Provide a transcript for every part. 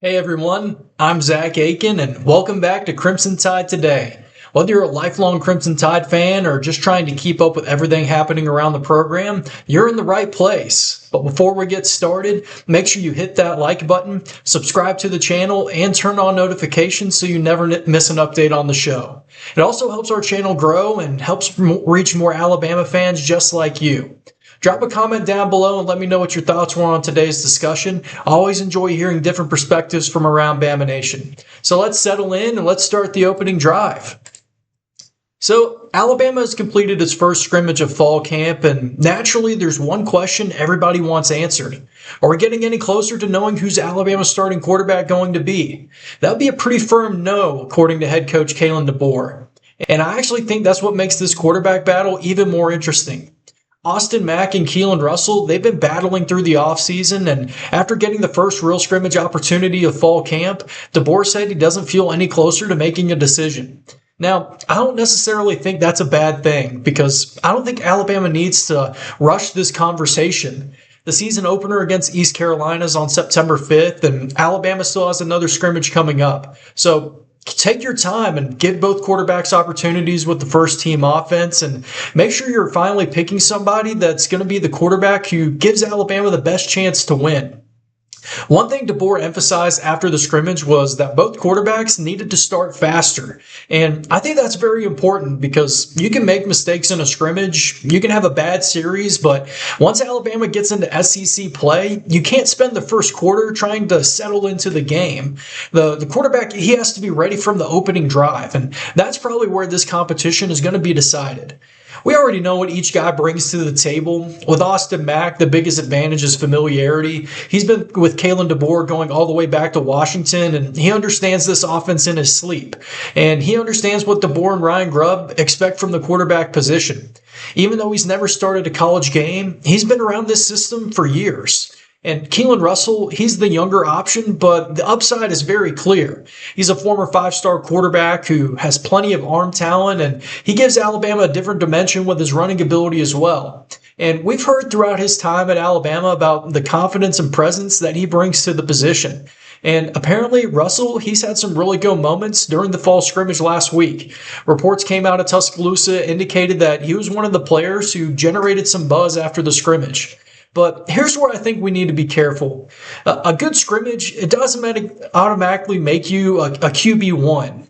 Hey everyone, I'm Zack Aitken and welcome back to Crimson Tide Today. Whether you're a lifelong Crimson Tide fan or just trying to keep up with everything happening around the program, you're in the right place. But before we get started, make sure you hit that like button, subscribe to the channel, and turn on notifications so you never miss an update on the show. It also helps our channel grow and helps reach more Alabama fans just like you. Drop a comment down below and let me know what your thoughts were on today's discussion. I always enjoy hearing different perspectives from around Bama Nation. So let's settle in and let's start the opening drive. So Alabama has completed its first scrimmage of fall camp, and naturally there's one question everybody wants answered. Are we getting any closer to knowing who's Alabama's starting quarterback going to be? That would be a pretty firm no, according to head coach Kalen DeBoer. And I actually think that's what makes this quarterback battle even more interesting. Austin Mack and Keelan Russell, they've been battling through the offseason, and after getting the first real scrimmage opportunity of fall camp, DeBoer said he doesn't feel any closer to making a decision. Now, I don't necessarily think that's a bad thing, because I don't think Alabama needs to rush this conversation. The season opener against East Carolina is on September 5th, and Alabama still has another scrimmage coming up. So take your time and give both quarterbacks opportunities with the first team offense, and make sure you're finally picking somebody that's going to be the quarterback who gives Alabama the best chance to win. One thing DeBoer emphasized after the scrimmage was that both quarterbacks needed to start faster. And I think that's very important because you can make mistakes in a scrimmage, you can have a bad series, but once Alabama gets into SEC play, you can't spend the first quarter trying to settle into the game. The quarterback, he has to be ready from the opening drive, and that's probably where this competition is going to be decided. We already know what each guy brings to the table. With Austin Mack, the biggest advantage is familiarity. He's been with Kalen DeBoer going all the way back to Washington, and he understands this offense in his sleep. And he understands what DeBoer and Ryan Grubb expect from the quarterback position. Even though he's never started a college game, he's been around this system for years. And Keelan Russell, he's the younger option, but the upside is very clear. He's a former five-star quarterback who has plenty of arm talent, and he gives Alabama a different dimension with his running ability as well. And we've heard throughout his time at Alabama about the confidence and presence that he brings to the position. And apparently, Russell, he's had some really good moments during the fall scrimmage last week. Reports came out of Tuscaloosa indicated that he was one of the players who generated some buzz after the scrimmage. But here's where I think we need to be careful. A good scrimmage, it doesn't automatically make you a QB1.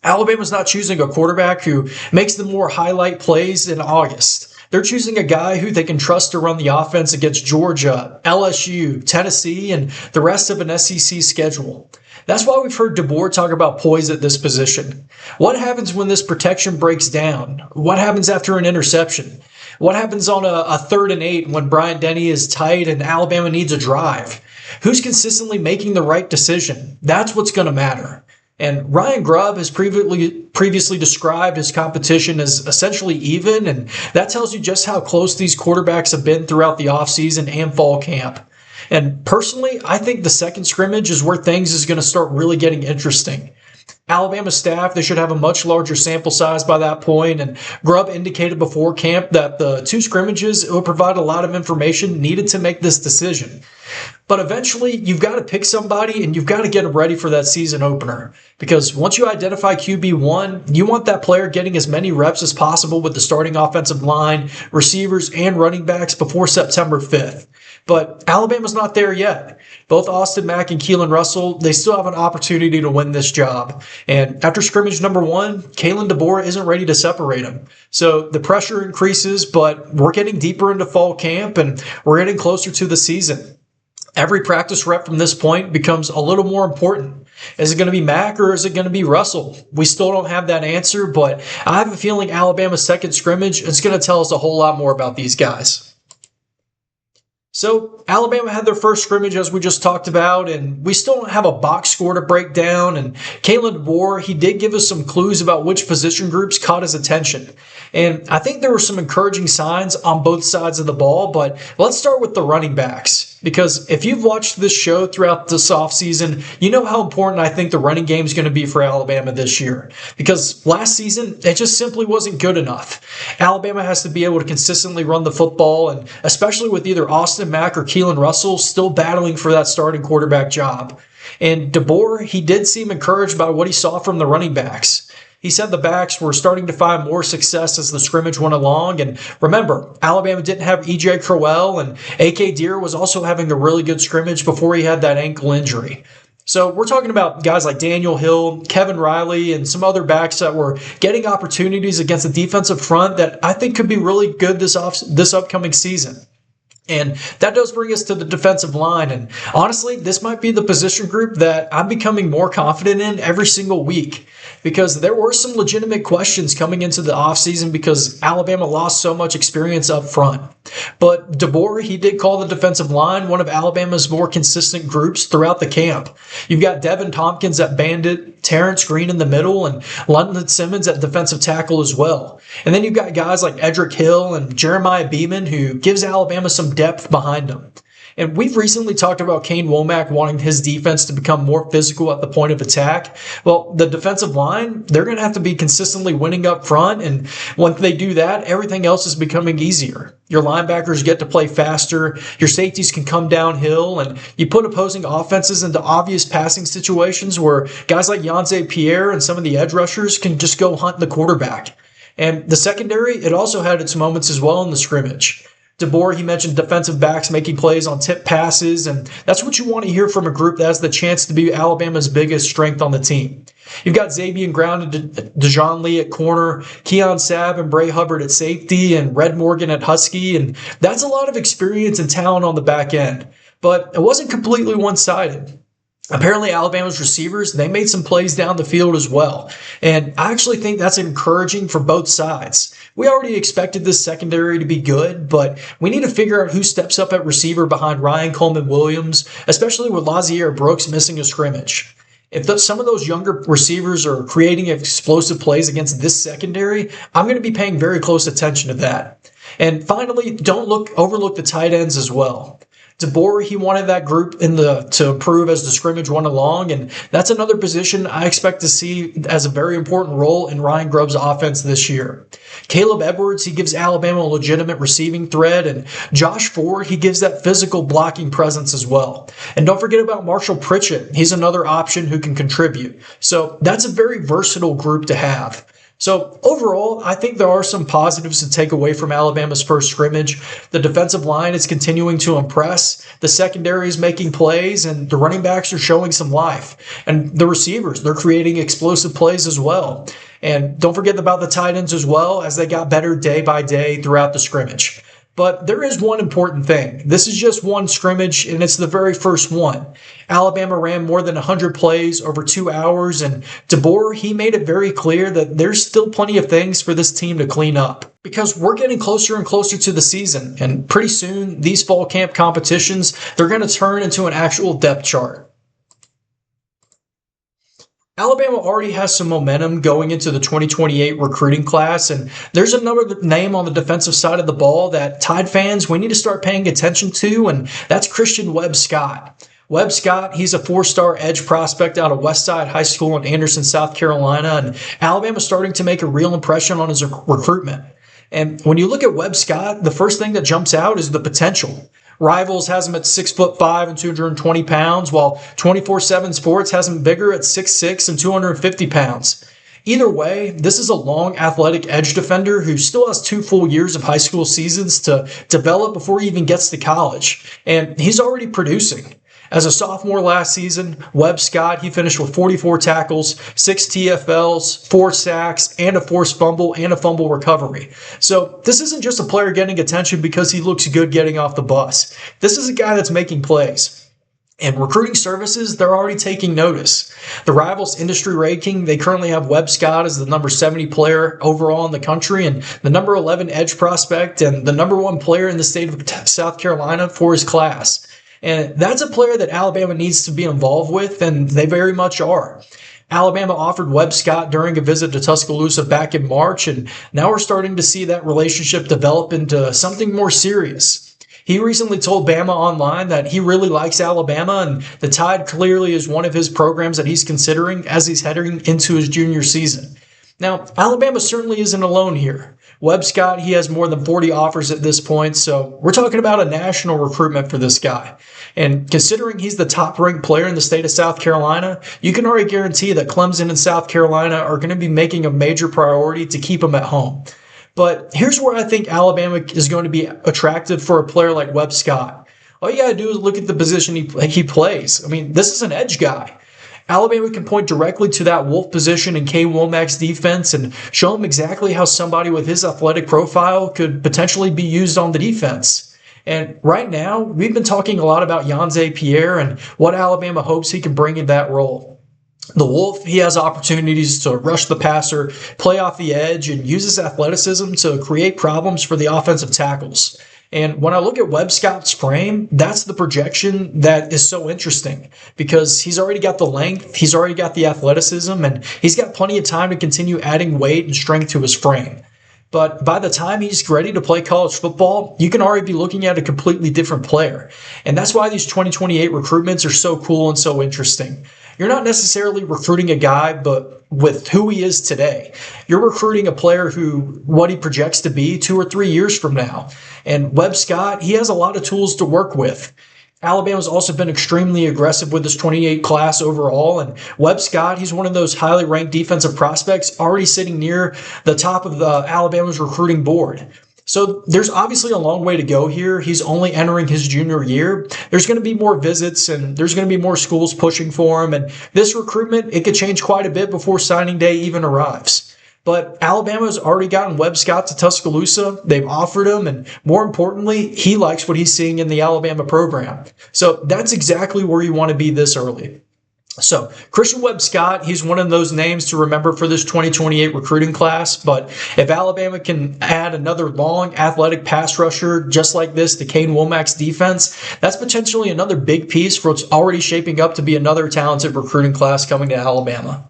Alabama's not choosing a quarterback who makes the more highlight plays in August. They're choosing a guy who they can trust to run the offense against Georgia, LSU, Tennessee, and the rest of an SEC schedule. That's why we've heard DeBoer talk about poise at this position. What happens when this protection breaks down? What happens after an interception? What happens on a 3rd and 8 when Bryant Denny is tight and Alabama needs a drive? Who's consistently making the right decision? That's what's going to matter. And Ryan Grubb has previously described his competition as essentially even, and that tells you just how close these quarterbacks have been throughout the offseason and fall camp. And personally, I think the second scrimmage is where things is going to start really getting interesting. Alabama staff, they should have a much larger sample size by that point, and Grubb indicated before camp that the two scrimmages will provide a lot of information needed to make this decision. But eventually, you've got to pick somebody, and you've got to get them ready for that season opener. Because once you identify QB1, you want that player getting as many reps as possible with the starting offensive line, receivers, and running backs before September 5th. But Alabama's not there yet. Both Austin Mack and Keelan Russell, they still have an opportunity to win this job. And after scrimmage number 1, Kalen DeBoer isn't ready to separate them. So the pressure increases, but we're getting deeper into fall camp and we're getting closer to the season. Every practice rep from this point becomes a little more important. Is it going to be Mack or is it going to be Russell? We still don't have that answer, but I have a feeling Alabama's second scrimmage is going to tell us a whole lot more about these guys. So Alabama had their first scrimmage, as we just talked about, and we still don't have a box score to break down. And Kalen DeBoer, he did give us some clues about which position groups caught his attention. And I think there were some encouraging signs on both sides of the ball, but let's start with the running backs. Because if you've watched this show throughout this offseason, you know how important I think the running game is going to be for Alabama this year. Because last season, it just simply wasn't good enough. Alabama has to be able to consistently run the football, and especially with either Austin Mack or Keelan Russell still battling for that starting quarterback job. And DeBoer, he did seem encouraged by what he saw from the running backs. He said the backs were starting to find more success as the scrimmage went along. And remember, Alabama didn't have E.J. Crowell, and A.K. Deere was also having a really good scrimmage before he had that ankle injury. So we're talking about guys like Daniel Hill, Kevin Riley, and some other backs that were getting opportunities against a defensive front that I think could be really good this upcoming season. And that does bring us to the defensive line. And honestly, this might be the position group that I'm becoming more confident in every single week, because there were some legitimate questions coming into the offseason because Alabama lost so much experience up front. But DeBoer, he did call the defensive line one of Alabama's more consistent groups throughout the camp. You've got Devin Tompkins at bandit, Terrence Green in the middle, and London Simmons at defensive tackle as well. And then you've got guys like Edric Hill and Jeremiah Beeman, who gives Alabama some depth behind them. And we've recently talked about Kane Womack wanting his defense to become more physical at the point of attack. Well, the defensive line, they're going to have to be consistently winning up front. And when they do that, everything else is becoming easier. Your linebackers get to play faster. Your safeties can come downhill. And you put opposing offenses into obvious passing situations where guys like Yonze Pierre and some of the edge rushers can just go hunt the quarterback. And the secondary, it also had its moments as well in the scrimmage. DeBoer, he mentioned defensive backs making plays on tip passes, and that's what you want to hear from a group that has the chance to be Alabama's biggest strength on the team. You've got Xavier Brown and Dejon Lee at corner, Keon Sabb and Bray Hubbard at safety, and Red Morgan at Husky, and that's a lot of experience and talent on the back end. But it wasn't completely one-sided. Apparently, Alabama's receivers, they made some plays down the field as well. And I actually think that's encouraging for both sides. We already expected this secondary to be good, but we need to figure out who steps up at receiver behind Ryan Coleman Williams, especially with Lazier Brooks missing a scrimmage. If some of those younger receivers are creating explosive plays against this secondary, I'm going to be paying very close attention to that. And finally, don't overlook the tight ends as well. DeBoer, he wanted that group to improve as the scrimmage went along, and that's another position I expect to see as a very important role in Ryan Grubb's offense this year. Caleb Edwards, he gives Alabama a legitimate receiving threat, and Josh Ford, he gives that physical blocking presence as well. And don't forget about Marshall Pritchett. He's another option who can contribute. So that's a very versatile group to have. So overall, I think there are some positives to take away from Alabama's first scrimmage. The defensive line is continuing to impress. The secondary is making plays, and the running backs are showing some life. And the receivers, they're creating explosive plays as well. And don't forget about the tight ends as well, as they got better day by day throughout the scrimmage. But there is one important thing. This is just one scrimmage, and it's the very first one. Alabama ran more than 100 plays over 2 hours, and DeBoer, he made it very clear that there's still plenty of things for this team to clean up. Because we're getting closer and closer to the season, and pretty soon, these fall camp competitions, they're going to turn into an actual depth chart. Alabama already has some momentum going into the 2028 recruiting class, and there's another name on the defensive side of the ball that Tide fans, we need to start paying attention to, and that's Christian Webb-Scott. Webb-Scott, he's a 4-star edge prospect out of Westside High School in Anderson, South Carolina, and Alabama's starting to make a real impression on his recruitment. And when you look at Webb-Scott, the first thing that jumps out is the potential. Rivals has him at 6'5" and 220 pounds, while 24/7 Sports has him bigger at 6'6" and 250 pounds. Either way, this is a long athletic edge defender who still has 2 full years of high school seasons to develop before he even gets to college, and he's already producing. As a sophomore last season, Webb-Scott, he finished with 44 tackles, 6 TFLs, 4 sacks, and a forced fumble and a fumble recovery. So this isn't just a player getting attention because he looks good getting off the bus. This is a guy that's making plays. And recruiting services, they're already taking notice. The Rivals industry ranking, they currently have Webb-Scott as the number 70 player overall in the country and the number 11 edge prospect and the number 1 player in the state of South Carolina for his class. And that's a player that Alabama needs to be involved with, and they very much are. Alabama offered Webb-Scott during a visit to Tuscaloosa back in March, and now we're starting to see that relationship develop into something more serious. He recently told Bama Online that he really likes Alabama, and the Tide clearly is one of his programs that he's considering as he's heading into his junior season. Now, Alabama certainly isn't alone here. Webb Scott, he has more than 40 offers at this point, so we're talking about a national recruitment for this guy. And considering he's the top ranked player in the state of South Carolina, you can already guarantee that Clemson and South Carolina are going to be making a major priority to keep him at home. But here's where I think Alabama is going to be attractive for a player like Webb Scott. All you got to do is look at the position he plays. I mean, this is an edge guy. Alabama can point directly to that Wolf position in Kane Womack's defense and show him exactly how somebody with his athletic profile could potentially be used on the defense. And right now, we've been talking a lot about Yanze Pierre and what Alabama hopes he can bring in that role. The Wolf, he has opportunities to rush the passer, play off the edge, and use his athleticism to create problems for the offensive tackles. And when I look at Webb Scott's frame, that's the projection that is so interesting because he's already got the length, he's already got the athleticism, and he's got plenty of time to continue adding weight and strength to his frame. But by the time he's ready to play college football, you can already be looking at a completely different player. And that's why these 2028 recruitments are so cool and so interesting. You're not necessarily recruiting a guy, but with who he is today. You're recruiting a player who, what he projects to be 2 or 3 years from now. And Webb Scott, he has a lot of tools to work with. Alabama's also been extremely aggressive with this 28 class overall, and Webb Scott, he's one of those highly ranked defensive prospects already sitting near the top of the Alabama's recruiting board. So there's obviously a long way to go here. He's only entering his junior year. There's going to be more visits and there's going to be more schools pushing for him. And this recruitment, it could change quite a bit before signing day even arrives. But Alabama's already gotten Webb Scott to Tuscaloosa. They've offered him. And more importantly, he likes what he's seeing in the Alabama program. So that's exactly where you want to be this early. So Christian Webb Scott, he's one of those names to remember for this 2028 recruiting class. But if Alabama can add another long athletic pass rusher just like this to Kane Womack's defense, that's potentially another big piece for what's already shaping up to be another talented recruiting class coming to Alabama.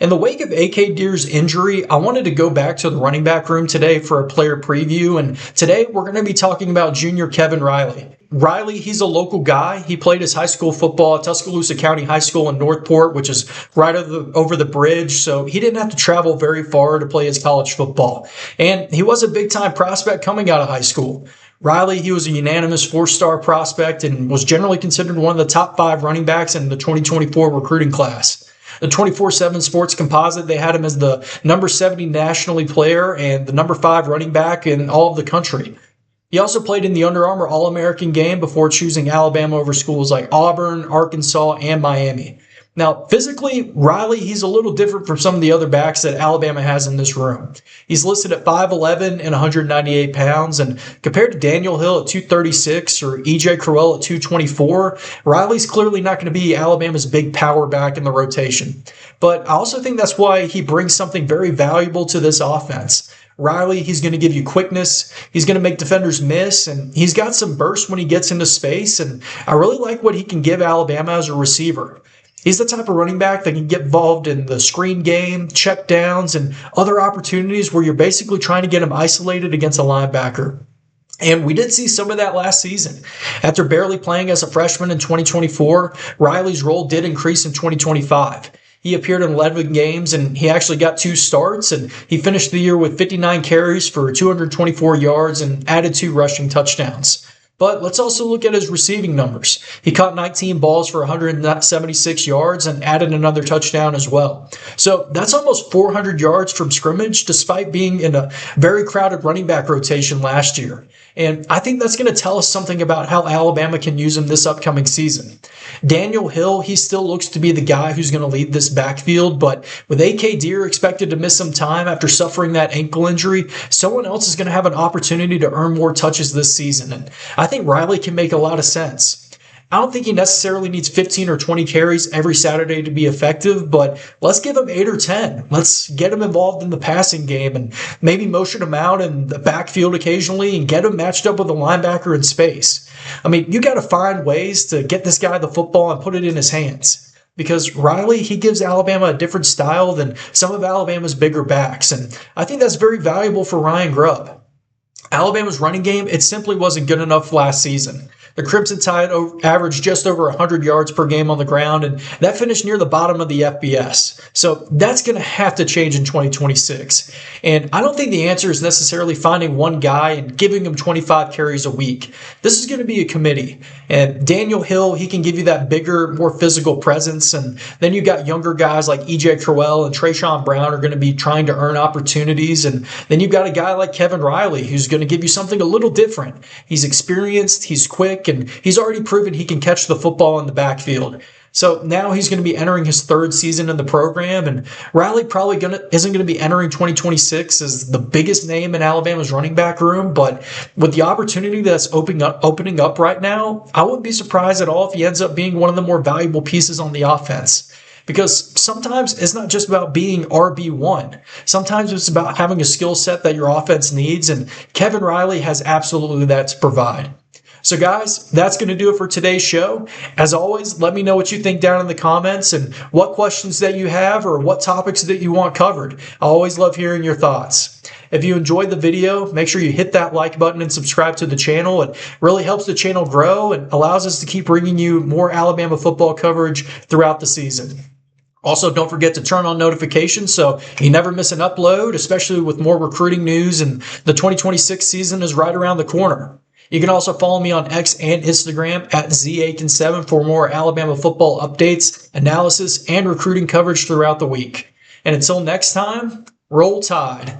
In the wake of A.K. Deer's injury, I wanted to go back to the running back room today for a player preview, and today we're going to be talking about junior Kevin Riley. Riley, he's a local guy. He played his high school football at Tuscaloosa County High School in Northport, which is right over the bridge, so he didn't have to travel very far to play his college football. And he was a big-time prospect coming out of high school. Riley, he was a unanimous 4-star prospect and was generally considered one of the top 5 running backs in the 2024 recruiting class. The 24/7 Sports Composite, they had him as the number 70 nationally player and the number 5 running back in all of the country. He also played in the Under Armour All-American game before choosing Alabama over schools like Auburn, Arkansas, and Miami. Now, physically, Riley, he's a little different from some of the other backs that Alabama has in this room. He's listed at 5'11 and 198 pounds, and compared to Daniel Hill at 236 or E.J. Crowell at 224, Riley's clearly not going to be Alabama's big power back in the rotation. But I also think that's why he brings something very valuable to this offense. Riley, he's going to give you quickness, he's going to make defenders miss, and he's got some burst when he gets into space, and I really like what he can give Alabama as a receiver. He's the type of running back that can get involved in the screen game, check downs, and other opportunities where you're basically trying to get him isolated against a linebacker. And we did see some of that last season. After barely playing as a freshman in 2024, Riley's role did increase in 2025. He appeared in 11 games, and he actually got 2 starts, and he finished the year with 59 carries for 224 yards and added 2 rushing touchdowns. But let's also look at his receiving numbers. He caught 19 balls for 176 yards and added another touchdown as well. So that's almost 400 yards from scrimmage despite being in a very crowded running back rotation last year. And I think that's going to tell us something about how Alabama can use him this upcoming season. Daniel Hill, he still looks to be the guy who's going to lead this backfield, but with A.K. Deer expected to miss some time after suffering that ankle injury, someone else is going to have an opportunity to earn more touches this season. And I think Riley can make a lot of sense. I don't think he necessarily needs 15 or 20 carries every Saturday to be effective, but let's give him 8 or 10. Let's get him involved in the passing game and maybe motion him out in the backfield occasionally and get him matched up with a linebacker in space. I mean, you got to find ways to get this guy the football and put it in his hands. Because Riley, he gives Alabama a different style than some of Alabama's bigger backs, and I think that's very valuable for Ryan Grubb. Alabama's running game, it simply wasn't good enough last season. The Crimson Tide averaged just over 100 yards per game on the ground, and that finished near the bottom of the FBS. So that's going to have to change in 2026. And I don't think the answer is necessarily finding one guy and giving him 25 carries a week. This is going to be a committee. And Daniel Hill, he can give you that bigger, more physical presence. And then you got younger guys like E.J. Crowell and Trayshawn Brown are going to be trying to earn opportunities. And then you've got a guy like Kevin Riley who's going to give you something a little different. He's experienced, he's quick, and he's already proven he can catch the football in the backfield. So now he's going to be entering his third season in the program, and Riley probably isn't going to be entering 2026 as the biggest name in Alabama's running back room. But with the opportunity that's opening up right now, I wouldn't be surprised at all if he ends up being one of the more valuable pieces on the offense. Because sometimes it's not just about being RB1. Sometimes it's about having a skill set that your offense needs, and Kevin Riley has absolutely that to provide. So guys, that's going to do it for today's show. As always, let me know what you think down in the comments and what questions that you have or what topics that you want covered. I always love hearing your thoughts. If you enjoyed the video, make sure you hit that like button and subscribe to the channel. It really helps the channel grow and allows us to keep bringing you more Alabama football coverage throughout the season. Also, don't forget to turn on notifications so you never miss an upload, especially with more recruiting news, and the 2026 season is right around the corner. You can also follow me on X and Instagram at ZAitken7 for more Alabama football updates, analysis, and recruiting coverage throughout the week. And until next time, roll Tide.